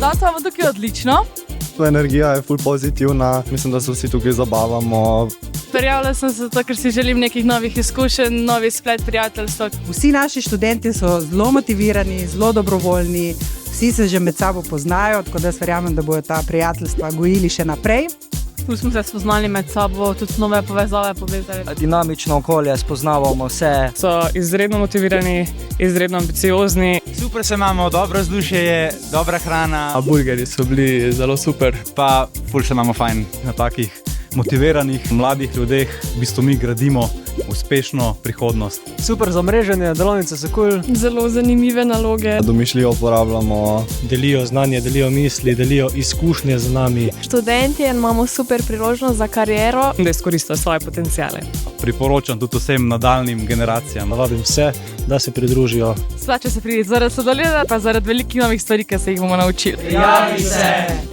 Danes imamo tukaj odlično. Energija je ful pozitivna, mislim, da se vsi tukaj zabavamo. Prijavila sem se zato, ker si želim nekih novih izkušenj, novi splet prijateljstva. Vsi naši študenti so zelo motivirani, zelo dobrovoljni, vsi se že med sabo poznajo, tako da jaz verjamem, da bodo ta prijateljstva gojili še naprej. Tu smo se spoznali med sabo, tudi nove povezave povezali. Dinamično okolje, spoznavamo vse. So izredno motivirani, izredno ambiciozni. Super se imamo, dobro vzdušje je, dobra hrana. Burgerji so bili zelo super. Pa ful se imamo fajn na takih motiviranih mladih ljudeh. V bistvu mi gradimo uspešno prihodnost. Super zamreženje, delavnice so kul. Zelo zanimive naloge. Domišljijo uporabljamo. Delijo znanje, delijo misli, delijo izkušnje z nami. Študenti imamo super priložnost za kariero. Da izkoristijo svoje potencijale. Priporočam tudi vsem nadaljnim generacijam. Vabim vse, da se pridružijo. Splača se priti zaradi sladoleda, pa zaradi velikih novih stvari, ki se jih bomo naučili. Javi se!